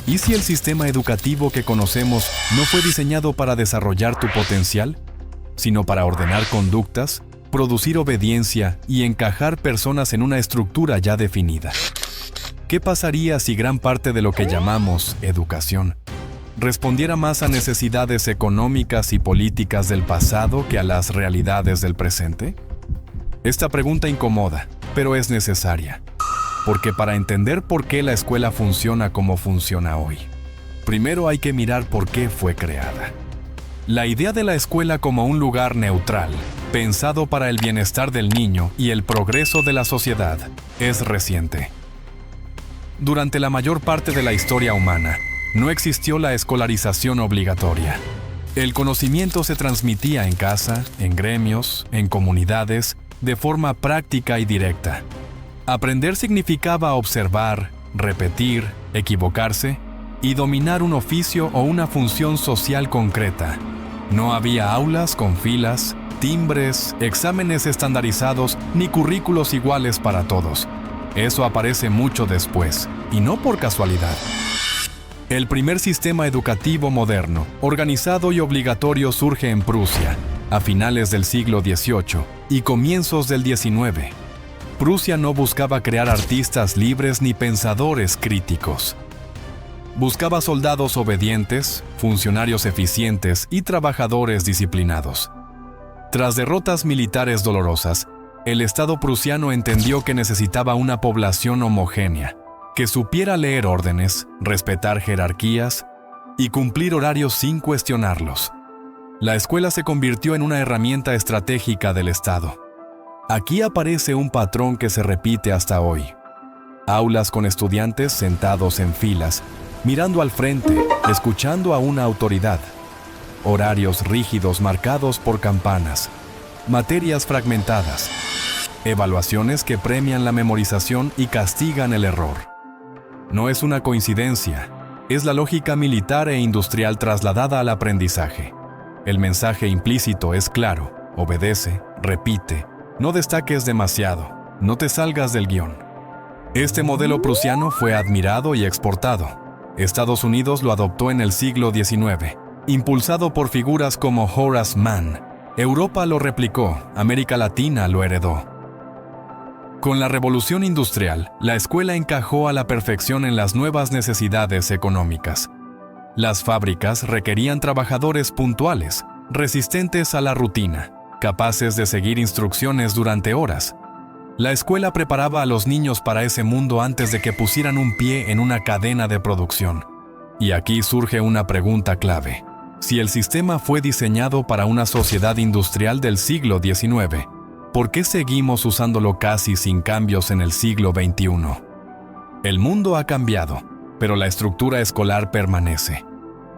¿Y si el sistema educativo que conocemos no fue diseñado para desarrollar tu potencial, sino para ordenar conductas, producir obediencia y encajar personas en una estructura ya definida? ¿Qué pasaría si gran parte de lo que llamamos educación respondiera más a necesidades económicas y políticas del pasado que a las realidades del presente? Esta pregunta incomoda, pero es necesaria, porque para entender por qué la escuela funciona como funciona hoy, primero hay que mirar por qué fue creada. La idea de la escuela como un lugar neutral, pensado para el bienestar del niño y el progreso de la sociedad, es reciente. Durante la mayor parte de la historia humana, no existió la escolarización obligatoria. El conocimiento se transmitía en casa, en gremios, en comunidades, de forma práctica y directa. Aprender significaba observar, repetir, equivocarse y dominar un oficio o una función social concreta. No había aulas con filas, timbres, exámenes estandarizados ni currículos iguales para todos. Eso aparece mucho después, y no por casualidad. El primer sistema educativo moderno, organizado y obligatorio, surge en Prusia, a finales del siglo XVIII y comienzos del XIX. Prusia no buscaba crear artistas libres ni pensadores críticos. Buscaba soldados obedientes, funcionarios eficientes y trabajadores disciplinados. Tras derrotas militares dolorosas, el Estado prusiano entendió que necesitaba una población homogénea, que supiera leer órdenes, respetar jerarquías y cumplir horarios sin cuestionarlos. La escuela se convirtió en una herramienta estratégica del Estado. Aquí aparece un patrón que se repite hasta hoy. Aulas con estudiantes sentados en filas, mirando al frente, escuchando a una autoridad. Horarios rígidos marcados por campanas. Materias fragmentadas. Evaluaciones que premian la memorización y castigan el error. No es una coincidencia, es la lógica militar e industrial trasladada al aprendizaje. El mensaje implícito es claro: obedece, repite, no destaques demasiado, no te salgas del guión. Este modelo prusiano fue admirado y exportado. Estados Unidos lo adoptó en el siglo XIX, impulsado por figuras como Horace Mann. Europa lo replicó, América Latina lo heredó. Con la revolución industrial, la escuela encajó a la perfección en las nuevas necesidades económicas. Las fábricas requerían trabajadores puntuales, resistentes a la rutina, capaces de seguir instrucciones durante horas. La escuela preparaba a los niños para ese mundo antes de que pusieran un pie en una cadena de producción. Y aquí surge una pregunta clave. Si el sistema fue diseñado para una sociedad industrial del siglo XIX, ¿por qué seguimos usándolo casi sin cambios en el siglo XXI? El mundo ha cambiado, pero la estructura escolar permanece.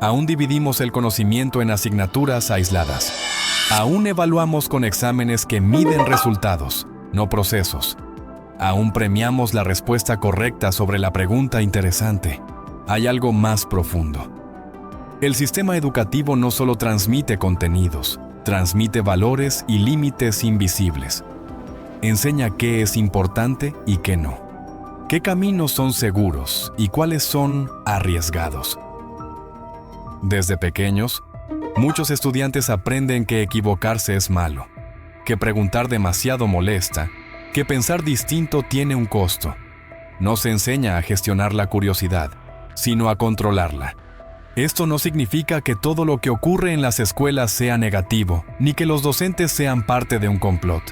Aún dividimos el conocimiento en asignaturas aisladas. Aún evaluamos con exámenes que miden resultados, no procesos. Aún premiamos la respuesta correcta sobre la pregunta interesante. Hay algo más profundo. El sistema educativo no solo transmite contenidos, transmite valores y límites invisibles. Enseña qué es importante y qué no. ¿Qué caminos son seguros y cuáles son arriesgados? Desde pequeños, muchos estudiantes aprenden que equivocarse es malo, que preguntar demasiado molesta, que pensar distinto tiene un costo. No se enseña a gestionar la curiosidad, sino a controlarla. Esto no significa que todo lo que ocurre en las escuelas sea negativo, ni que los docentes sean parte de un complot.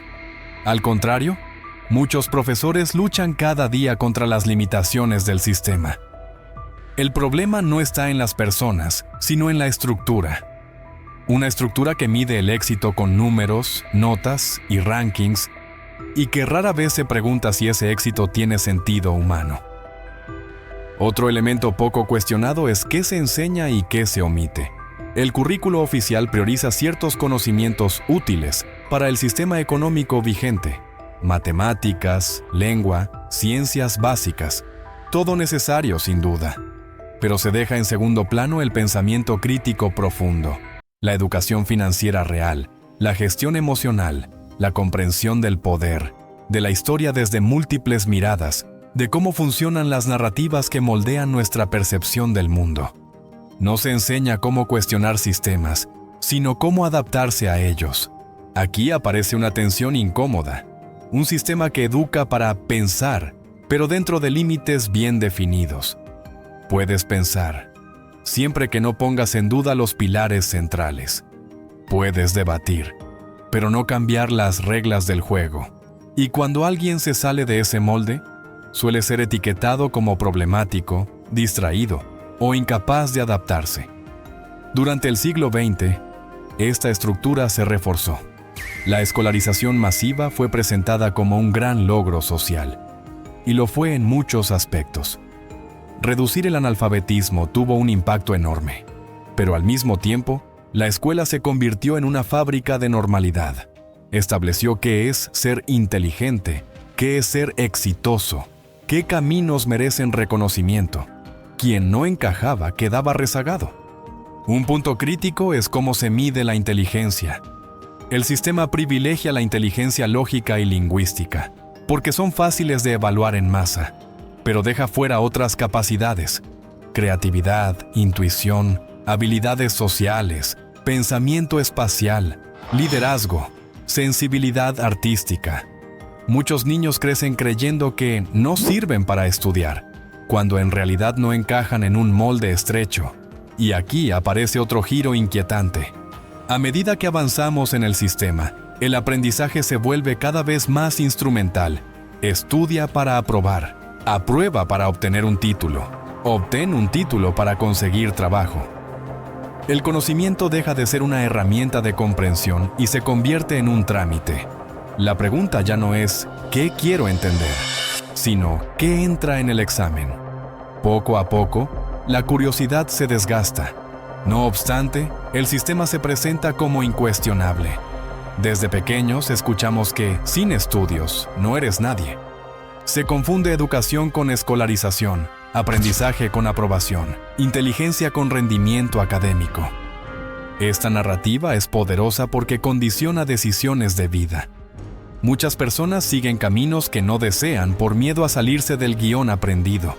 Al contrario, muchos profesores luchan cada día contra las limitaciones del sistema. El problema no está en las personas, sino en la estructura. Una estructura que mide el éxito con números, notas y rankings, y que rara vez se pregunta si ese éxito tiene sentido humano. Otro elemento poco cuestionado es qué se enseña y qué se omite. El currículo oficial prioriza ciertos conocimientos útiles para el sistema económico vigente: matemáticas, lengua, ciencias básicas, todo necesario sin duda. Pero se deja en segundo plano el pensamiento crítico profundo, la educación financiera real, la gestión emocional, la comprensión del poder, de la historia desde múltiples miradas, de cómo funcionan las narrativas que moldean nuestra percepción del mundo. No se enseña cómo cuestionar sistemas, sino cómo adaptarse a ellos. Aquí aparece una tensión incómoda, un sistema que educa para pensar, pero dentro de límites bien definidos. Puedes pensar, siempre que no pongas en duda los pilares centrales. Puedes debatir, pero no cambiar las reglas del juego. Y cuando alguien se sale de ese molde, suele ser etiquetado como problemático, distraído o incapaz de adaptarse. Durante el siglo XX, esta estructura se reforzó. La escolarización masiva fue presentada como un gran logro social, y lo fue en muchos aspectos. Reducir el analfabetismo tuvo un impacto enorme, pero al mismo tiempo, la escuela se convirtió en una fábrica de normalidad. Estableció qué es ser inteligente, qué es ser exitoso, qué caminos merecen reconocimiento. Quien no encajaba quedaba rezagado. Un punto crítico es cómo se mide la inteligencia. El sistema privilegia la inteligencia lógica y lingüística, porque son fáciles de evaluar en masa, pero deja fuera otras capacidades: creatividad, intuición, habilidades sociales, pensamiento espacial, liderazgo, sensibilidad artística. Muchos niños crecen creyendo que no sirven para estudiar, cuando en realidad no encajan en un molde estrecho. Y aquí aparece otro giro inquietante. A medida que avanzamos en el sistema, el aprendizaje se vuelve cada vez más instrumental. Estudia para aprobar, aprueba para obtener un título, obtén un título para conseguir trabajo. El conocimiento deja de ser una herramienta de comprensión y se convierte en un trámite. La pregunta ya no es ¿qué quiero entender?, sino ¿qué entra en el examen? Poco a poco, la curiosidad se desgasta. No obstante, el sistema se presenta como incuestionable. Desde pequeños escuchamos que, sin estudios, no eres nadie. Se confunde educación con escolarización, aprendizaje con aprobación, inteligencia con rendimiento académico. Esta narrativa es poderosa porque condiciona decisiones de vida. Muchas personas siguen caminos que no desean por miedo a salirse del guión aprendido.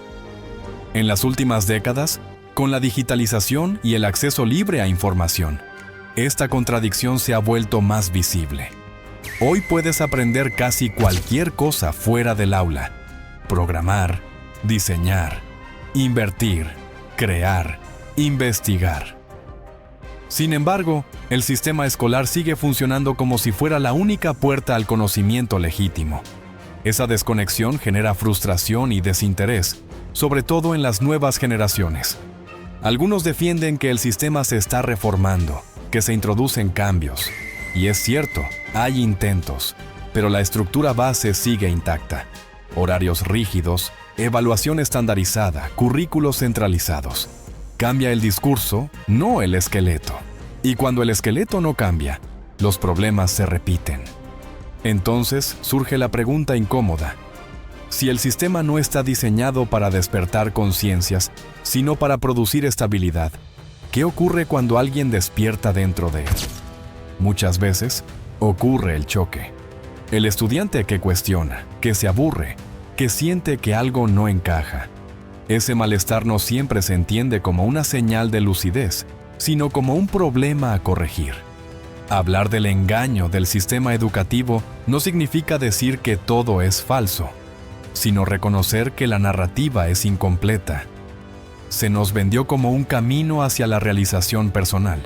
En las últimas décadas, con la digitalización y el acceso libre a información, esta contradicción se ha vuelto más visible. Hoy puedes aprender casi cualquier cosa fuera del aula: programar, diseñar, invertir, crear, investigar. Sin embargo, el sistema escolar sigue funcionando como si fuera la única puerta al conocimiento legítimo. Esa desconexión genera frustración y desinterés, sobre todo en las nuevas generaciones. Algunos defienden que el sistema se está reformando, que se introducen cambios. Y es cierto, hay intentos, pero la estructura base sigue intacta. Horarios rígidos, evaluación estandarizada, currículos centralizados. Cambia el discurso, no el esqueleto. Y cuando el esqueleto no cambia, los problemas se repiten. Entonces surge la pregunta incómoda: si el sistema no está diseñado para despertar conciencias, sino para producir estabilidad, ¿qué ocurre cuando alguien despierta dentro de él? Muchas veces ocurre el choque. El estudiante que cuestiona, que se aburre, que siente que algo no encaja. Ese malestar no siempre se entiende como una señal de lucidez, sino como un problema a corregir. Hablar del engaño del sistema educativo no significa decir que todo es falso, sino reconocer que la narrativa es incompleta. Se nos vendió como un camino hacia la realización personal,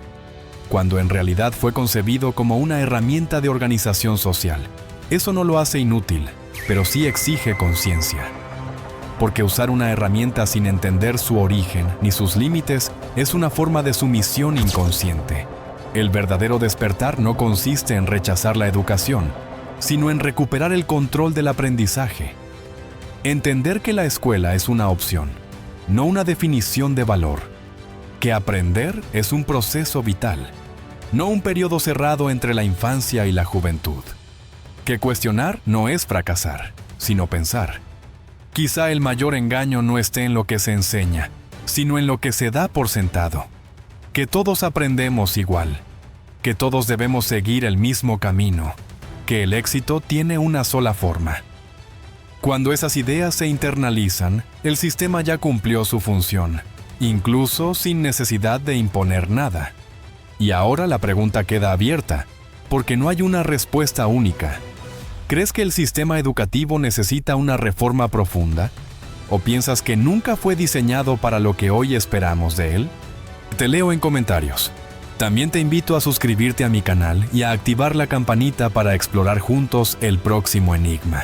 cuando en realidad fue concebido como una herramienta de organización social. Eso no lo hace inútil, pero sí exige conciencia. Porque usar una herramienta sin entender su origen ni sus límites es una forma de sumisión inconsciente. El verdadero despertar no consiste en rechazar la educación, sino en recuperar el control del aprendizaje. Entender que la escuela es una opción, no una definición de valor. Que aprender es un proceso vital, no un periodo cerrado entre la infancia y la juventud. Que cuestionar no es fracasar, sino pensar. Quizá el mayor engaño no esté en lo que se enseña, sino en lo que se da por sentado. Que todos aprendemos igual, que todos debemos seguir el mismo camino, que el éxito tiene una sola forma. Cuando esas ideas se internalizan, el sistema ya cumplió su función, incluso sin necesidad de imponer nada. Y ahora la pregunta queda abierta, porque no hay una respuesta única. ¿Crees que el sistema educativo necesita una reforma profunda? ¿O piensas que nunca fue diseñado para lo que hoy esperamos de él? Te leo en comentarios. También te invito a suscribirte a mi canal y a activar la campanita para explorar juntos el próximo enigma.